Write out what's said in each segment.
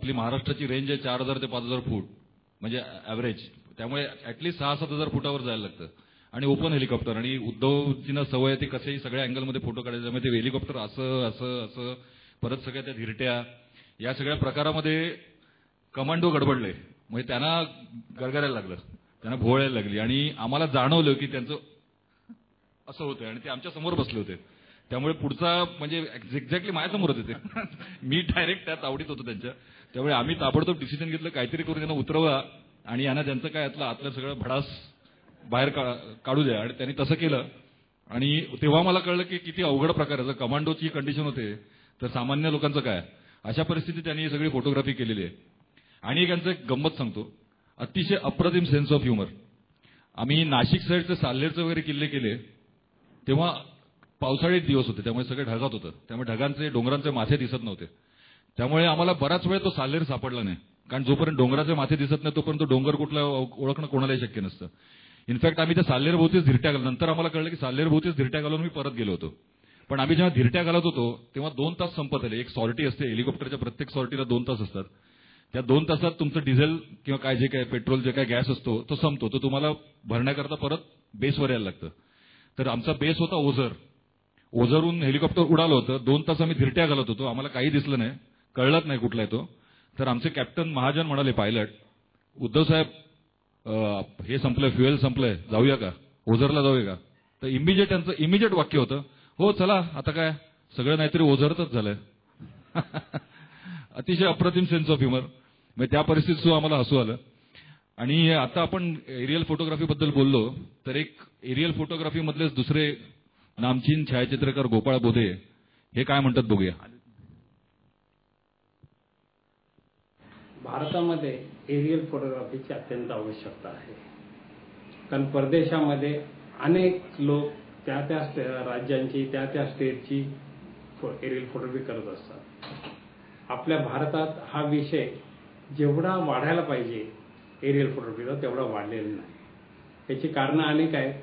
आपली महाराष्ट्राची रेंज आहे 4000 ते 5000 फूट म्हणजे ॲव्हरेज. त्यामुळे ॲटलीस्ट 6-7 हजार फुटावर जायला लागतं आणि ओपन हेलिकॉप्टर. आणि उद्धवजींना सवय आहे ती कसेही सगळ्या अँगलमध्ये फोटो काढायचे. त्यामुळे ते हेलिकॉप्टर असं असं असं परत सगळ्या त्या धिरट्या या सगळ्या प्रकारामध्ये कमांडो गडबडले. म्हणजे त्यांना गरगरायला लागलं, त्यांना भोवळायला लागली आणि आम्हाला जाणवलं की त्यांचं असं होतं आणि ते आमच्या समोर बसले होते. त्यामुळे पुढचा म्हणजे एक्झॅक्टली माझ्यासमोर होते ते. मी डायरेक्ट त्यात आवडीत होतो त्यांच्या. त्यामुळे आम्ही ताबडतोब डिसिजन घेतलं काहीतरी करून त्यांना उतरवा आणि यांना त्यांचं काय आतलं सगळं भडास बाहेर काढू द्या. आणि त्यांनी तसं केलं आणि तेव्हा मला कळलं की किती अवघड प्रकार आहे. जर कमांडोची कंडिशन होते तर सामान्य लोकांचं काय. अशा परिस्थितीत त्यांनी ही सगळी फोटोग्राफी केलेली आहे. आणि यांचं एक गंमत सांगतो, अतिशय अप्रतिम सेन्स ऑफ ह्युमर. आम्ही नाशिक साईडचे साल्हेरचे वगैरे किल्ले केले तेव्हा पावसाळी दिवस होते, त्यामुळे सगळे ढगात होतं. त्यामुळे ढगांचे डोंगरांचे माथे दिसत नव्हते. त्यामुळे आम्हाला बराच वेळ तो साल्हेर सापडला नाही. कारण जोपर्यंत डोंगराचे माथे दिसत नाही तोपर्यंत डोंगर कुठला ओळखणं कोणालाही शक्य नसतं. इनफॅक्ट आम्ही त्या साल्हेर भोवतीच धिरट्या घालून, नंतर आम्हाला कळलं की साल्हेर भोवतीच धिरट्या घालून मी परत गेलो होतो. पण आम्ही जेव्हा धिरट्या घालत होतो तेव्हा 2 तास संपत आले. एक सॉर्टी असते हेलिकॉप्टरच्या, प्रत्येक सॉर्टीला 2 तास असतात. त्या 2 तासात तुमचं डिझेल किंवा काय जे काय पेट्रोल जे काय गॅस असतो तो संपतो. तो तुम्हाला भरण्याकरता परत बेसवर यायला लागतं. तर आमचा बेस होता ओझर. ओझरहून हेलिकॉप्टर उडालं होतं. 2 तास आम्ही धिरट्या घालत होतो. आम्हाला काही दिसलं नाही, कळलंच नाही कुठला आहे तो. तर आमचे कॅप्टन महाजन म्हणाले, पायलट, उद्धव साहेब हे संपलंय, फ्युएल संपलंय, जाऊया का, ओझरला जाऊया का. तर इमिजिएट वाक्य होतं, हो चला आता काय सगळं नाहीतरी ओझरतच झालंय. अतिशय अप्रतिम सेन्स ऑफ ह्युमर. म्हणजे त्या परिस्थितीत सुद्धा आम्हाला हसू आलं. आणि आता आपण एरियल फोटोग्राफी बद्दल बोललो तर एक एरियल फोटोग्राफी मधलेच दुसरे नामचीन छायाचित्रकार गोपाळ बोधे हे काय म्हणतात बघूया. भारतामध्ये एरियल फोटोग्राफीची अत्यंत आवश्यकता आहे. कारण परदेशामध्ये अनेक लोक त्या राज्यांची त्या स्टेटची एरियल फोटोग्राफी करत असतात. आपल्या भारतात हा विषय जेवढा वाढायला पाहिजे एरियल फोटोग्राफीचा तेवढा वाढलेला नाही. याची कारणं अनेक आहेत.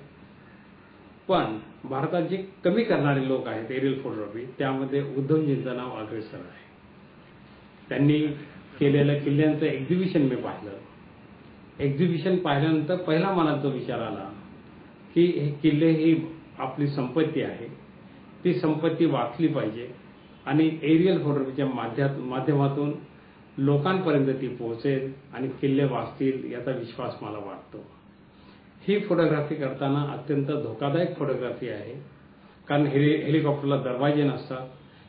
पण भारतात जे कमी करणारे लोक आहेत एरियल फोटोग्राफी त्यामध्ये उद्धवजींचं नाव अग्रेसर आहे. त्यांनी केलेलं किल्ल्यांचं एक्झिबिशन मी पाहिलं. एक्झिबिशन पाहिल्यानंतर पहिला मनात जो विचार आला की हे किल्ले ही आपली संपत्ती आहे, ती संपत्ती वाचली पाहिजे आणि एरियल फोटोग्राफीच्या माध्यमातून लोकांपर्यंत ती पोहोचेल आणि किल्ले वाचतील याचा विश्वास मला वाटतो. ही फोटोग्राफी करताना अत्यंत धोकादायक फोटोग्राफी आहे. कारण हेलिकॉप्टरला दरवाजे नसतात,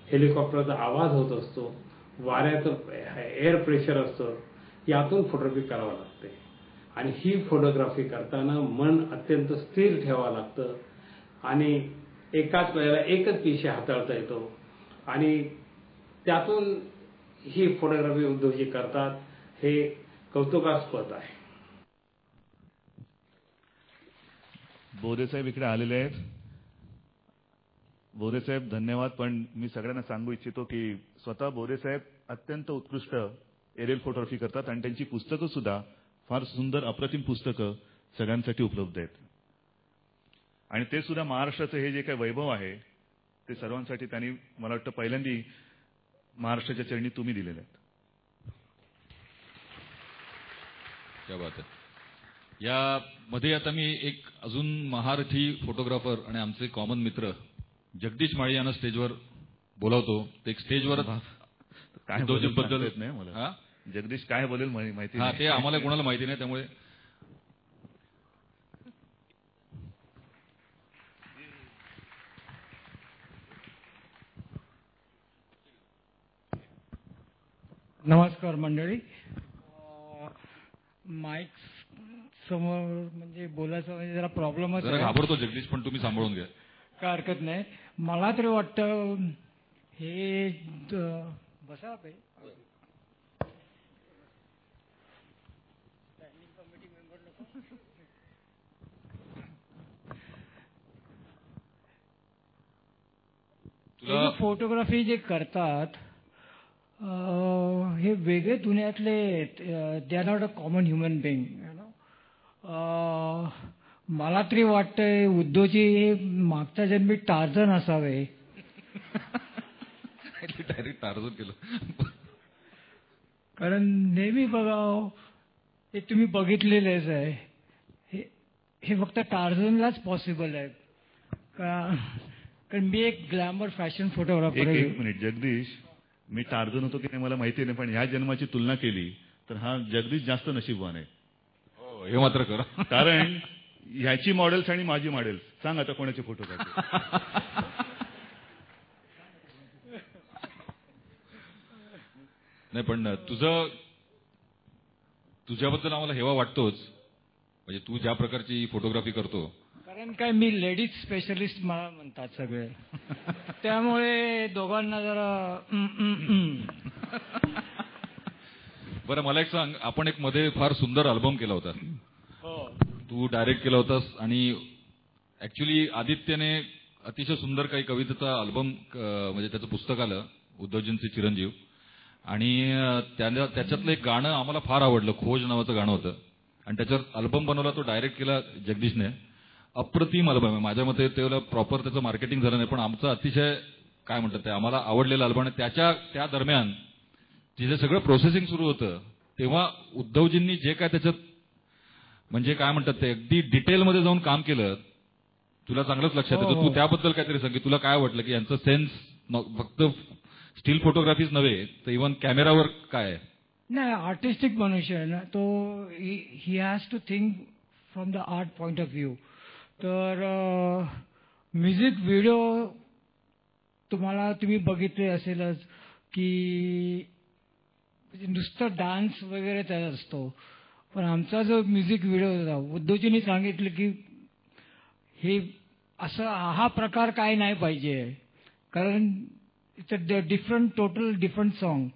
हेलिकॉप्टरचा आवाज होत असतो, वाऱ्याचं एअर प्रेशर असतं, यातून फोटोग्राफी करावं लागते. आणि ही फोटोग्राफी करताना मन अत्यंत स्थिर ठेवावं लागतं आणि एकाच वेळेला एकच विषय हाताळता येतो आणि त्यातून ही फोटोग्राफी उद्धवजी करतात हे कौतुकास्पद आहे. बोधे साहेब इकडे आलेले आहेत. बोधे साहेब धन्यवाद. पण मी सगळ्यांना सांगू इच्छितो की स्वतः बोधे साहेब अत्यंत उत्कृष्ट एरियल फोटोग्राफी करतात आणि त्यांची पुस्तकं सुद्धा फार सुंदर अप्रतिम पुस्तकं सगळ्यांसाठी उपलब्ध आहेत. आणि ते सुद्धा महाराष्ट्राचं हे जे काही वैभव आहे ते सर्वांसाठी त्यांनी मला वाटतं पहिल्यांदी महाराष्ट्राच्या चरणी तुम्ही दिलेले आहेत. क्या बात आहे. यामध्ये आता मी एक अजून महारथी फोटोग्राफर आणि आमचे कॉमन मित्र जगदीश माळी यांना स्टेजवर बोलावतो. ते एक स्टेजवर काय बद्दल येत नाही मला. जगदीश काय बोलेल माहिती नाही, ते आम्हाला कोणाला माहिती नाही. त्यामुळे नमस्कार मंडळी. माईक समोर म्हणजे बोलायचं म्हणजे जरा प्रॉब्लेमच आहे. घाबरतो जगदीश, पण तुम्ही सांभाळून घ्या, काय हरकत नाही. मला तरी वाटतं हे बसा पाहिजे. फोटोग्राफी जे करतात हे वेगळे दुनियातले, they are not a common human being. मला तरी वाटतंय उद्धवजी मागच्या जन्मी टार्झन असावे. डायरेक्ट टार्झन केलं. कारण नेहमी बघावं हे तुम्ही बघितलेलेच आहे, हे फक्त टार्झनलाच पॉसिबल आहे कारण मी एक ग्लॅमर फॅशन फोटोग्राफर आहे. एक मिनिट जगदीश, मी टार्झन होतो की नाही मला माहिती नाही, पण ह्या जन्माची तुलना केली तर हा जगदीश जास्त नशीबवान आहे. हो, हे मात्र खरं. कारण ह्याची मॉडेल्स आणि माझी मॉडेल्स, सांग आता कोणाचे फोटो काढले. नाही पण तुझ्याबद्दल आम्हाला हेवा वाटतोच, म्हणजे तू ज्या प्रकारची फोटोग्राफी करतो. कारण काय मी लेडीज स्पेशलिस्ट मला म्हणतात सगळे, त्यामुळे दोघांना जरा बरं मला एक सांग, आपण एक मध्ये फार सुंदर अल्बम केला होता. हो, तू डायरेक्ट केला होतास आणि ऍक्च्युली आदित्यने अतिशय सुंदर काही कवितेचा अल्बम म्हणजे त्याचं पुस्तक आलं, उद्धवजींचे चिरंजीव, आणि त्याच्यातलं एक गाणं आम्हाला फार आवडलं, खोज नावाचं गाणं होतं आणि त्याच्यावर अल्बम बनवला, तो डायरेक्ट केला जगदीशने. अप्रतिम अल्बम आहे. माझ्या मते तेवढं प्रॉपर त्याचं मार्केटिंग झालं नाही, पण आमचं अतिशय काय म्हणतात ते आम्हाला आवडलेलं अल्बम आहे. त्या दरम्यान तिथे सगळं प्रोसेसिंग सुरू होतं तेव्हा उद्धवजींनी जे काय त्याच्यात म्हणजे काय म्हणतात ते अगदी डिटेलमध्ये जाऊन काम केलं, तुला चांगलंच लक्षात येतं. तू त्याबद्दल काहीतरी सांग, तुला काय वाटलं की यांचं सेन्स फक्त स्टील फोटोग्राफीच नव्हे तर इव्हन कॅमेरावर काय आहे. नाही, आर्टिस्टिक मनुष्य आहे ना तो, he has to think from the art point of view. तर म्युझिक व्हिडिओ तुम्ही बघितले असेलच की नुसतं डान्स वगैरे त्यात असतो, पण आमचा जो म्युझिक व्हिडिओ होता उद्धवजींनी सांगितलं की हे असं हा प्रकार काय नाही पाहिजे, कारण it's a different total different song.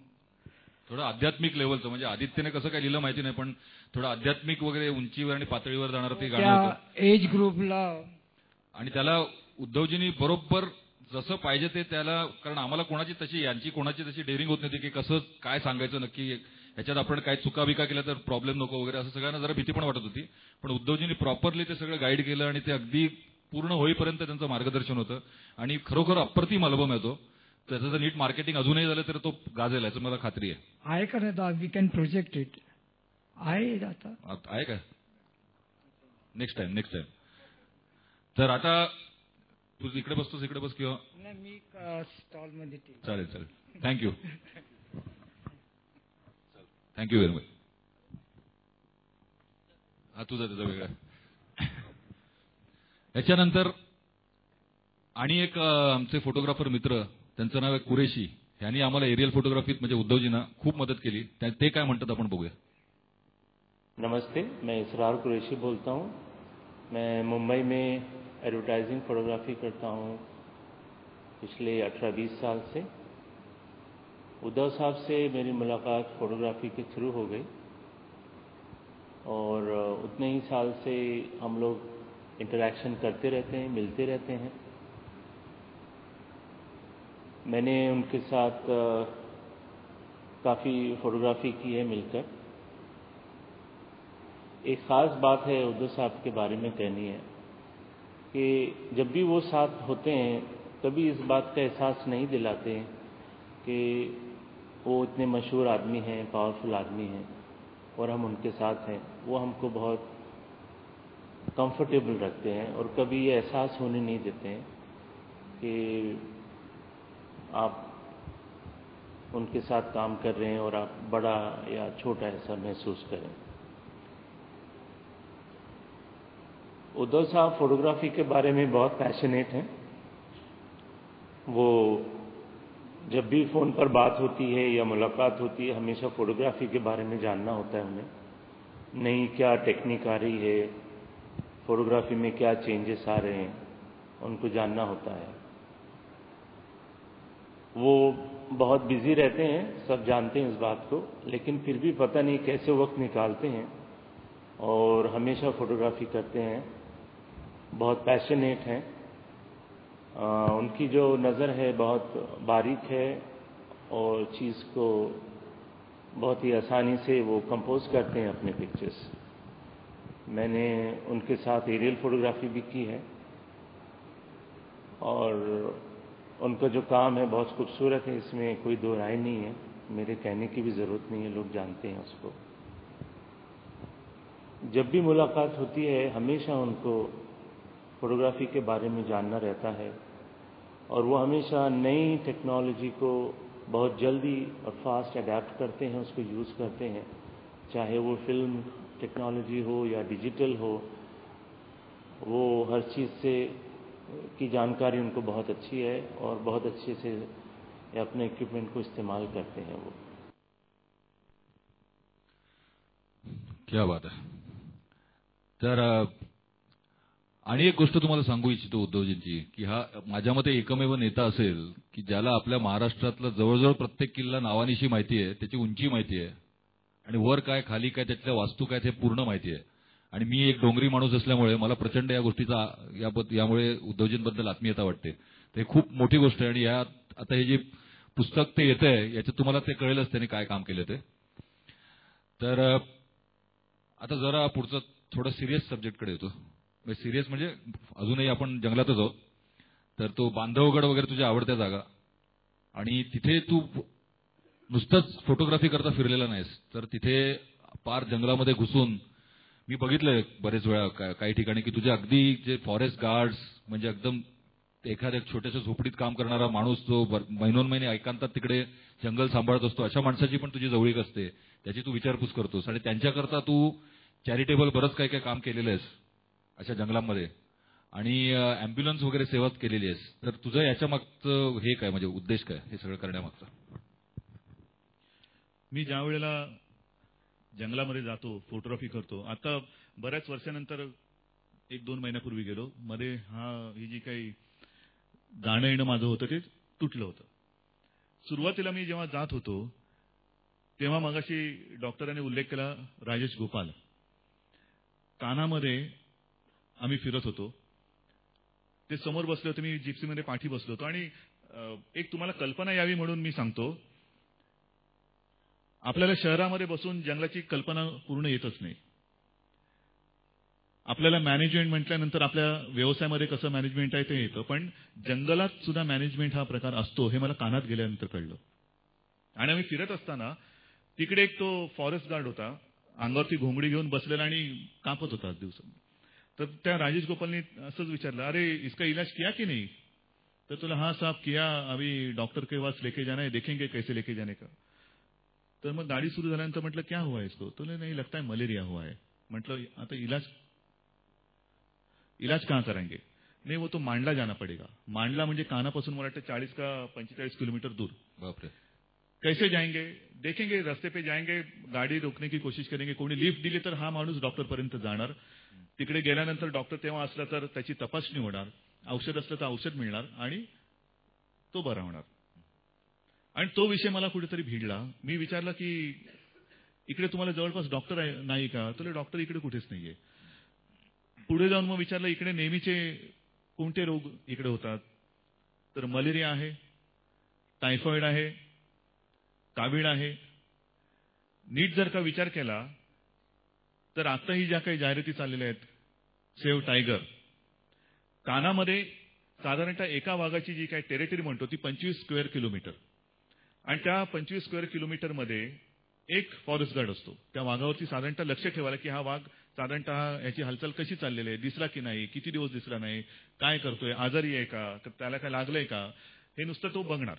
थोडं आध्यात्मिक लेवलचं, म्हणजे आदित्यने कसं काय लिहिलं माहिती नाही, पण थोडं आध्यात्मिक वगैरे उंचीवर आणि पातळीवर जाणारं ते गाणं होतं. त्या एज ग्रुपला आणि त्याला उद्धवजींनी बरोबर जसं पाहिजे ते त्याला, कारण आम्हाला यांची कोणाची तशी डेअरिंग होत नव्हती की कसं काय सांगायचं नक्की, ह्याच्यात आपण काय चुका केल्या तर प्रॉब्लेम नको वगैरे, असं सगळ्यांना जरा भीती पण वाटत होती. पण उद्धवजींनी प्रॉपरली ते सगळं गाईड केलं आणि ते अगदी पूर्ण होईपर्यंत त्यांचं मार्गदर्शन होतं आणि खरोखर अप्रतिम अल्बम आहे तो. त्याचं जर नीट मार्केटिंग अजूनही झालं तर तो गाजेल याचं मला खात्री आहे का नाही, वी कॅन प्रोजेक्ट इट. आहे का नेक्स्ट टाइम. तर आता तू इकडे बसतोस, इकडे बस किंवा मी स्टॉल मध्ये. चालेल. Thank you very much. हा तुझा त्याचा वेगळा. याच्यानंतर आणि एक आमचे फोटोग्राफर मित्र, त्यांचं नाव आहे कुरेशी, यांनी आम्हाला एरियल फोटोग्राफीत म्हणजे उद्धवजींना खूप मदत केली. ते काय म्हणतात आपण बघूया. नमस्ते, मैं इसरार कुरैशी बोलता हूँ. मैं मुंबई में एडवर्टाइजिंग फोटोग्राफी करता हूँ पिछले 18-20 साल से. उद्धव साहब से मेरी मुलाकात फोटोग्राफी के थ्रू हो गई और उतने ही साल से हम लोग इंटरेक्शन करते रहते हैं, मिलते रहते हैं. मैंने उनके साथ काफ़ी फोटोग्राफी की है मिलकर. एक ख़ास बात है उद्धव साहब के बारे में कहनी है कि जब भी वो साथ होते हैं कभी इस बात का एहसास नहीं दिलाते हैं कि वो इतने मशहूर आदमी हैं, पावरफुल आदमी हैं और हम उनके साथ हैं. वो हमको बहुत कंफर्टेबल रखते हैं और कभी ये एहसास होने नहीं देते हैं कि आप उनके साथ काम कर रहे हैं और आप बड़ा या छोटा ऐसा महसूस करें. उद्धव साहब फोटोग्राफी के बारे में बहुत पैशनेट हैं. वो जब भी फ़ोन पर बात होती है या मुलाकात होती है हमेशा फोटोग्राफी के बारे में जानना होता है उन्हें. नई क्या टेक्निक आ रही है, फोटोग्राफी में क्या चेंजेस आ रहे हैं, उनको जानना होता है. वो बहुत बिजी रहते हैं, सब जानते हैं इस बात को, लेकिन फिर भी पता नहीं कैसे वक्त निकालते हैं और हमेशा फोटोग्राफी करते हैं. बहुत पैशनेट हैं. उनकी जो नज़र है बहुत बारीक है और चीज़ को बहुत ही आसानी से वो कंपोज करते हैं अपने पिक्चर्स. मैंने उनके साथ एरियल फोटोग्राफी भी की है और उनका जो काम है बहुत खूबसूरत है, इसमें कोई दो राय नहीं है. मेरे कहने की भी ज़रूरत नहीं है, लोग जानते हैं उसको। जब भी मुलाकात होती है हमेशा उनको फोटोग्राफी के बारे में जानना रहता है और वो हमेशा नई टेक्नोलॉजी को बहुत जल्दी और फास्ट अडेप्ट करते हैं, उसको यूज़ करते हैं, चाहे वो फिल्म टेक्नोलॉजी हो या डिजिटल हो। वो हर चीज़ से की जानकारी उनको बहुत अच्छी है और बहुत अच्छे से अपने इक्विपमेंट को इस्तेमाल करते हैं वो। क्या बात आहे. तर आणि एक गोष्ट तुम्हाला सांगू इच्छितो उद्धवजींची, की हा माझ्या मते एकमेव नेता असेल की ज्याला आपल्या महाराष्ट्रातला जवळजवळ प्रत्येक किल्ला नावानिशी माहिती आहे, त्याची उंची माहिती आहे आणि वर काय खाली काय त्यातल्या वास्तू काय ते पूर्ण माहिती आहे. आणि मी एक डोंगरी माणूस असल्यामुळे मला प्रचंड या गोष्टीचा यामुळे उद्धवजींबद्दल आत्मीयता वाटते. ते खूप मोठी गोष्ट आहे. आणि या आता हे जे पुस्तक ते येतंय याच्यात तुम्हाला ते कळेलच त्यांनी काय काम केलं ते. तर आता जरा पुढचं थोडं सिरियस सब्जेक्टकडे येतो. सिरियस म्हणजे अजूनही आपण जंगलातच आहोत. तर तो बांधवगड वगैरे तुझ्या आवडत्या जागा आणि तिथे तू नुसतंच फोटोग्राफी करता फिरलेला नाहीस, तर तिथे पार जंगलामध्ये घुसून मी बघितलंय बरेच वेळा काही ठिकाणी की तुझे अगदी जे फॉरेस्ट गार्ड्स म्हणजे एकदम एखाद्या छोट्याशा झोपडीत काम करणारा माणूस जो महिनोन महिने एकांतात तिकडे जंगल सांभाळत असतो, अशा माणसाची पण तुझी जवळीक असते, त्याची तू विचारपूस करतोस आणि त्यांच्याकरता तू चॅरिटेबल बरंच काय काय काम केलेलं आहेस अशा जंगलांमध्ये आणि अँब्युलन्स वगैरे सेवा केलेली आहेस. तर तुझं याच्या मागचं हे काय म्हणजे उद्देश काय हे सगळं करण्यामागचा? मी ज्या वेळेला जंगलामध्ये जातो, फोटोग्राफी करतो, आता बऱ्याच वर्षानंतर 1-2 महिन्यापूर्वी गेलो. मध्ये ही जी काही जाणं येणं माझं होतं ते तुटलं होतं. सुरुवातीला मी जेव्हा जात होतो तेव्हा मगाशी डॉक्टरांनी उल्लेख केला राजेश गोपाल. कानामध्ये आम्ही फिरत होतो, ते समोर बसले होते, मी जिप्सीमध्ये पाठी बसलो होतो. आणि एक तुम्हाला कल्पना यावी म्हणून मी सांगतो, आपल्याला शहरामध्ये बसून जंगलाची कल्पना पूर्ण येतच नाही. आपल्याला मॅनेजमेंट म्हटल्यानंतर आपल्या व्यवसायामध्ये कसं मॅनेजमेंट आहे ते येतं, पण जंगलात सुद्धा मॅनेजमेंट हा प्रकार असतो हे मला कानात गेल्यानंतर कळलं. आणि आम्ही फिरत असताना तिकडे एक तो फॉरेस्ट गार्ड होता, अंगावरती घोंगडी घेऊन बसलेला आणि कापत होता दिवसात. तर त्या राजेश गोपालनी असंच विचारलं, अरे इसका इलाज किया की नहीं? तर तुला हाँ साहब किया, अभी डॉक्टर के पास लेके जाना है, देखेंगे कैसे लेके जाने का. तर मग गाडी सुरू झाल्यानंतर म्हटलं क्या हुआ है इसको? तो नहीं लगता है मलेरिया हुआ है. म्हटलं आता इलाज कहाँ करेंगे? नहीं वो तो मांडला जाना पड़ेगा. मांडला म्हणजे कानापासून मला वाटतं 40 का 45 किलोमीटर दूर. बापरे. कैसे जाएंगे? देखेंगे, रस्ते पे जाएंगे, गाडी रोकने की कोशिश करेंगे. कोणी लिफ्ट दिली तर हा माणूस डॉक्टरपर्यंत जाणार. तिकडे गेल्यानंतर डॉक्टर तेव्हा असला तर त्याची तपासणी होणार, औषध असलं तर औषध मिळणार आणि तो बरा होणार. आणि तो विषय मला कुठेतरी भिडला. मी विचारलं की इकडे तुम्हाला जवळपास डॉक्टर नाही का? तर डॉक्टर इकडे कुठेच नाहीये. पुढे जाऊन मग विचारलं इकडे नेहमीचे कोणते रोग इकडे होतात? तर मलेरिया आहे, टायफॉइड आहे, कावीळ आहे. नीट जर का विचार केला तर आताही ज्या काही जाहिराती चाललेल्या आहेत, सेव्ह टायगर, कानामध्ये साधारणतः एका वाघाची जी काही टेरिटरी म्हणतो ती 25 स्क्वेअर किलोमीटर, आणि त्या 25 स्क्वेअर किलोमीटरमध्ये एक फॉरेस्ट गार्ड असतो. त्या वाघावरती साधारणतः लक्ष ठेवायला की हा वाघ साधारणतः याची हालचाल कशी चाललेली आहे, दिसला की नाही, किती दिवस दिसला नाही, काय करतोय, आजारी आहे का, त्याला काय लागलंय का, हे नुसतं तो बघणार.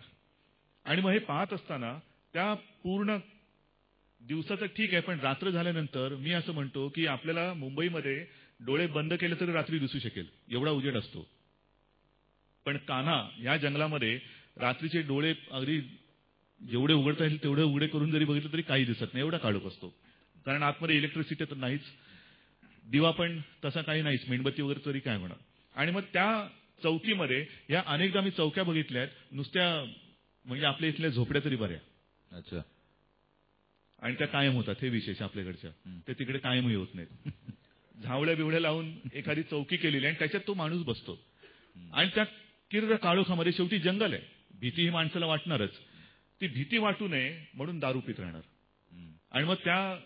आणि मग हे पाहत असताना त्या पूर्ण दिवसाचं ठीक आहे, पण रात्र झाल्यानंतर मी असं म्हणतो की आपल्याला मुंबईमध्ये डोळे बंद केले तरी रात्री दिसू शकेल, एवढा उजेड असतो. पण कान्हा या जंगलामध्ये रात्रीचे डोळे अगदी जेवढे उघडता येईल तेवढे उघडे करून जरी बघितलं तरी काही दिसत नाही, एवढा काळोख असतो. कारण आतमध्ये इलेक्ट्रिसिटी तर नाहीच, दिवा पण तसा काही नाहीच, मेणबत्ती वगैरे तरी काय होणार. आणि मग त्या चौकीमध्ये या अनेकदा मी चौक्या बघितल्यात, नुसत्या म्हणजे आपल्या इथल्या झोपड्या तरी बऱ्या. अच्छा. आणि त्या कायम होतात, हे विशेष आपल्याकडच्या, ते तिकडे कायमही होत नाहीत. झावळ्या बिवळ्या लावून एखादी चौकी केलेली आणि त्याच्यात तो माणूस बसतो. आणि त्या किर्र काळोखामध्ये शेवटी जंगल आहे, भीती ही माणसाला वाटणारच. ती भीती वाटू नये म्हणून दारू पित राहणार. आणि मग त्या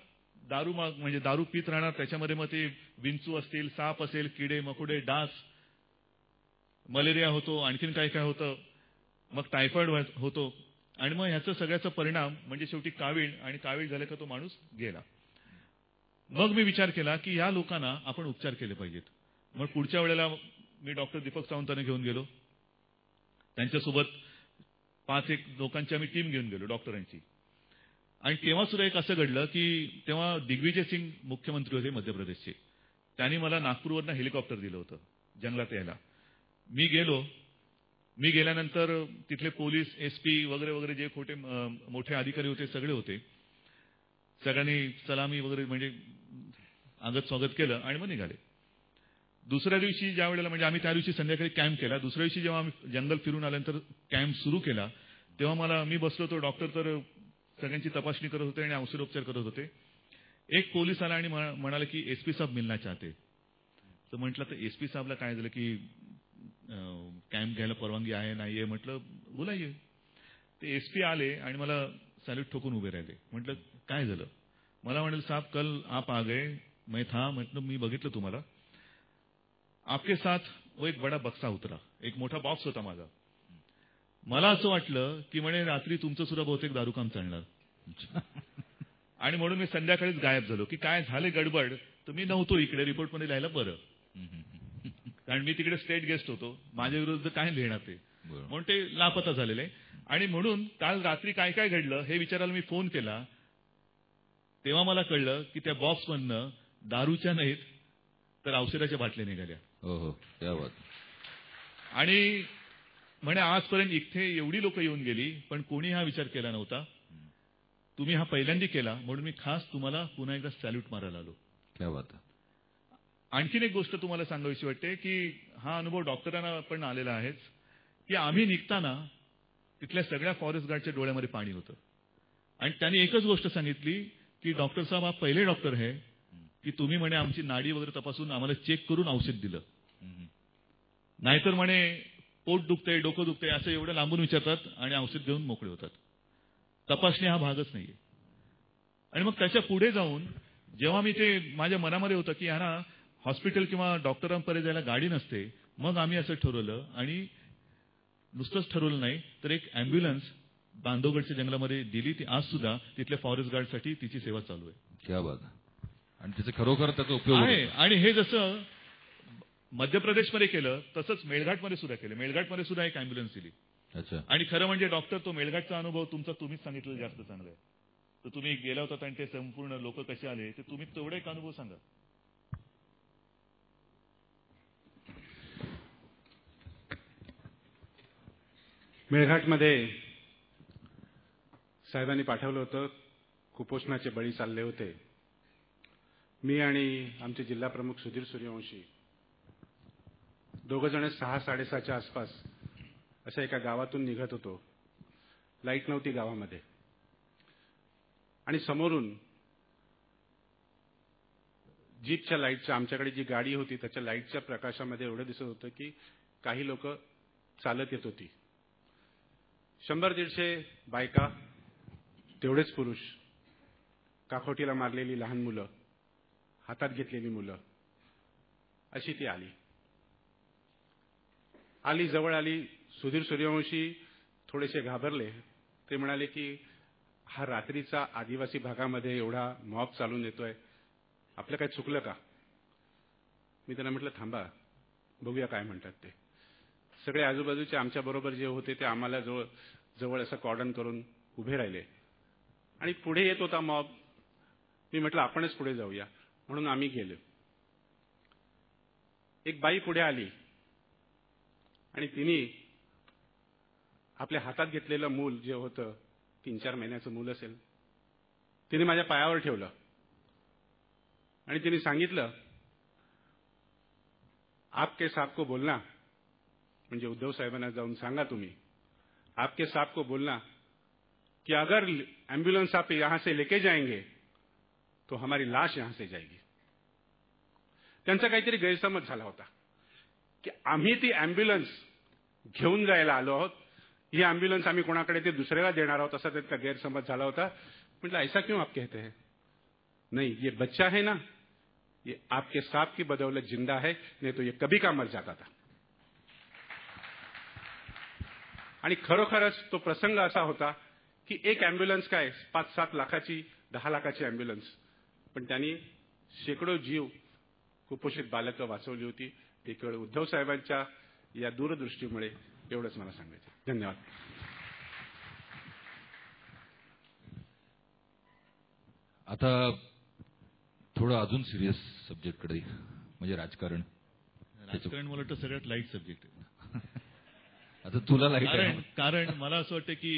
दारू पित राहणार, त्याच्यामध्ये मग ते विंचू असतील, साप असेल, किडे मकोडे, डास, मलेरिया होतो, आणखीन काय काय होतं, मग टायफॉइड होतो. आणि मग ह्याचा सगळ्याचा परिणाम म्हणजे शेवटी कावीळ झाले का तो माणूस गेला. मग मी विचार केला की या लोकांना आपण उपचार केले पाहिजेत. मग पुढच्या वेळेला मी डॉक्टर दीपक सावंतांना घेऊन गेलो. त्यांच्यासोबत 5-1 लोकांची आम्ही टीम घेऊन गेलो डॉक्टरांची. आणि तेव्हा सुद्धा एक असं घडलं की तेव्हा दिग्विजय सिंग मुख्यमंत्री होते मध्य प्रदेशचे. त्यांनी मला नागपूरवरनं हेलिकॉप्टर दिलं होतं जंगलात यायला. मी गेल्यानंतर तिथले पोलीस, SP वगैरे वगैरे जे मोठे अधिकारी होते सगळे होते. सगळ्यांनी सलामी वगैरे म्हणजे आगत स्वागत केलं आणि मग निघाले. दुसऱ्या दिवशी ज्या वेळेला म्हणजे आम्ही त्या दिवशी संध्याकाळी कॅम्प केला. दुसऱ्या दिवशी जेव्हा आम्ही जंगल फिरून आल्यानंतर कॅम्प सुरू केला तेव्हा मी बसलो तो डॉक्टर तर सगळ्यांची तपासणी करत होते आणि औषधोपचार करत होते. एक पोलीस आला आणि म्हणाले की SP साहेब मिलना चाहते. तर म्हटलं तर SP साहेबला काय झालं की कॅम्प घ्यायला परवानगी आहे नाहीये. म्हटलं बोलाये. ते SP आले आणि मला सॅल्यूट ठोकून उभे राहिले. म्हटलं काय झालं. मला म्हणाले साहब कल आप आ गए मैं था. म्हटलं मी बघितलं तुम्हाला. आपके साथ वो एक बडा बक्सा उतरा. एक मोठा बॉक्स होता माझा. मला असं वाटलं की म्हणे रात्री तुमचं सुद्धा बहुतेक दारूकाम चालणार आणि म्हणून मी संध्याकाळीच गायब झालो की काय झाले गडबड. तर मी नव्हतो इकडे रिपोर्टमध्ये लिहायला बरं कारण मी तिकडे स्टेट गेस्ट होतो. माझ्या विरुद्ध काय लिहिणार ते म्हणून ते लापता झालेले. आणि म्हणून काल रात्री काय काय घडलं हे विचारायला मी फोन केला तेव्हा मला कळलं की त्या बॉक्समधनं दारूच्या नाहीत तर औषधाच्या बाटल्या निघाल्या. हो त्या बात. आणि म्हणे आजपर्यंत इथे एवढी लोक येऊन गेली पण कोणी हा विचार केला नव्हता. तुम्ही हा पहिल्यांदा केला म्हणून मी खास तुम्हाला पुन्हा एकदा सॅल्यूट मारायला आलो. क्या बात. आणखीन एक गोष्ट तुम्हाला सांगावीशी वाटते की हा अनुभव डॉक्टरांना पण आलेला आहेच की आम्ही निघताना तिथल्या सगळ्या फॉरेस्ट गार्डच्या डोळ्यामध्ये पाणी होतं आणि त्यांनी एकच गोष्ट सांगितली की डॉक्टर साहेब आप पहिले डॉक्टर है की तुम्ही म्हणे आमची नाडी वगैरे तपासून आम्हाला चेक करून औषध दिलं. नाहीतर म्हणे पोट दुखतंय डोकं दुखतंय असं एवढं लांबून विचारतात आणि औषध देऊन मोकळे होतात. तपासणी हा भागच नाहीये. आणि मग त्याच्या पुढे जाऊन जेव्हा मी ते माझ्या मनामध्ये होतं की ह्यांना हॉस्पिटल किंवा डॉक्टरांपर्यंत जायला गाडी नसते मग आम्ही असं ठरवलं आणि नुसतंच ठरवलं नाही तर एक अँब्युलन्स बांधवगडच्या जंगलामध्ये दिली. ती आज सुद्धा तिथल्या फॉरेस्ट गार्डसाठी तिची सेवा चालू आहे. क्या बात. आणि त्याचा खरोखर त्याचा उपयोग आहे. आणि हे जसं मध्य प्रदेशमध्ये केलं तसंच मेळघाटमध्ये सुद्धा केलं. मेळघाटमध्ये सुद्धा एक अँब्युलन्स दिली. अच्छा. आणि खरं म्हणजे डॉक्टर तो मेळघाटचा अनुभव तुम्हीच सांगितलं जास्त चांगला आहे. तर तुम्ही गेला होता आणि ते संपूर्ण लोक कसे आले ते तुम्ही तेवढा एक अनुभव सांगा. मेळघाटमध्ये साहेबांनी पाठवलं होतं. कुपोषणाचे बळी चालले होते. मी आणि आमचे जिल्हा प्रमुख सुधीर सूर्यवंशी दोघं जण 6-6:30च्या आसपास अशा एका गावातून निघत होतो. लाईट नव्हती गावामध्ये आणि समोरून जीपच्या लाईटच्या आमच्याकडे जी गाडी होती त्याच्या लाईटच्या प्रकाशामध्ये एवढं दिसत होतं की काही लोक चालत येत होती. 100-150 बायका, तेवढेच पुरुष, काखोटीला मारलेली लहान मुलं, हातात घेतलेली मुलं, अशी ती आली. जवळ आली. सुधीर सूर्यवंशी थोडेसे घाबरले. ते म्हणाले की हा रात्रीचा आदिवासी भागामध्ये एवढा मॉब चालून येतोय, आपलं काय चुकलं का. मी त्यांना म्हटलं थांबा बघूया काय म्हणतात ते. सगळे आजूबाजूचे आमच्या बरोबर जे होते ते आम्हाला जवळ असं कॉर्डन करून उभे राहिले आणि पुढे येत होता मॉब. मी म्हटलं आपणच पुढे जाऊया म्हणून आम्ही गेलो. एक बाई पुढे आली आणि तिने आपल्या हातात घेतलेलं मूल जे होतं 3-4 महिन्याचं मूल असेल तिने माझ्या पायावर ठेवलं आणि तिने सांगितलं आपके साहब को बोलना, म्हणजे उद्धव साहेबांना जाऊन सांगा तुम्ही, आपके साहब को बोलना कि अगर एम्बुलेंस आप यहां से लेके जाएंगे तो हमारी लाश यहां से जाएगी. त्यांचा काहीतरी गैरसमज झाला होता की आम्ही ती अँब्युलन्स घेऊन जायला आलो आहोत, ही अँब्युलन्स आम्ही कोणाकडे ते दुसऱ्याला देणार आहोत असा त्यांचा गैरसमज झाला होता. म्हटलं ऐसा क्यों आप कहते हैं. नहीं, ये बच्चा है ना, ये आपके साहब की बदौलत जिंदा है, नहीं तो ये कभी का मर जाता था. आणि खरोखरच तो प्रसंग असा होता की एक अँब्युलन्स काय 5-7 लाखाची 10 लाखाची अँब्युलन्स, पण त्यांनी शेकडो जीव कुपोषित बालकं वाचवली होती. ते केवळ उद्धव साहेबांच्या या दूरदृष्टीमुळे. एवढंच मला सांगायचं. धन्यवाद. आता थोडं अजून सिरियस सब्जेक्टकडे, म्हणजे राजकारण. राजकारण मला वाटतं सगळ्यात लाईट सब्जेक्ट आहे. आता तुला लाईट आहे. कारण मला असं वाटतं की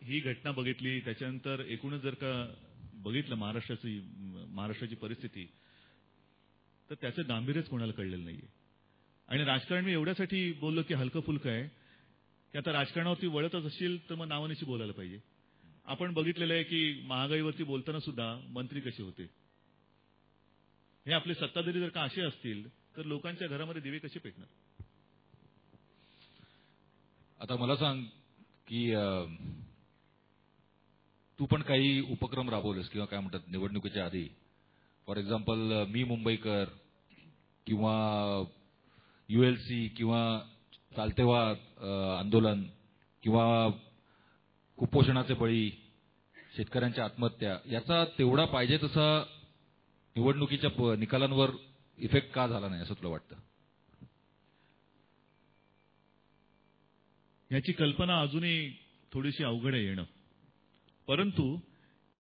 ही घटना बघितली त्याच्यानंतर एकूणच जर का बघितलं महाराष्ट्राची परिस्थिती, तर त्याचं गांभीर्यच कोणाला कळलेलं नाहीये. आणि राजकारण मी एवढ्यासाठी बोललो की हलकं फुलकं आहे की आता राजकारणावरती वळतच असशील तर मग नावानिशी बोलायला पाहिजे. आपण बघितलेलं आहे की महागाईवरती बोलताना सुद्धा मंत्री कसे होते. हे आपले सत्ताधारी जर का असे असतील तर लोकांच्या घरामध्ये दिवे कसे पेटणार. आता मला सांग की तू पण काही उपक्रम राबवलेस किंवा काय म्हणतात निवडणुकीच्या आधी. फॉर एक्झाम्पल मी मुंबईकर किंवा ULC किंवा चालतेवा आंदोलन किंवा कुपोषणाचे बळी, शेतकऱ्यांच्या आत्महत्या, याचा तेवढा पाहिजे तसा निवडणुकीच्या निकालांवर इफेक्ट का झाला नाही असं तुला वाटतं? याची कल्पना अजूनही थोडीशी अवघड आहे येणं. परंतु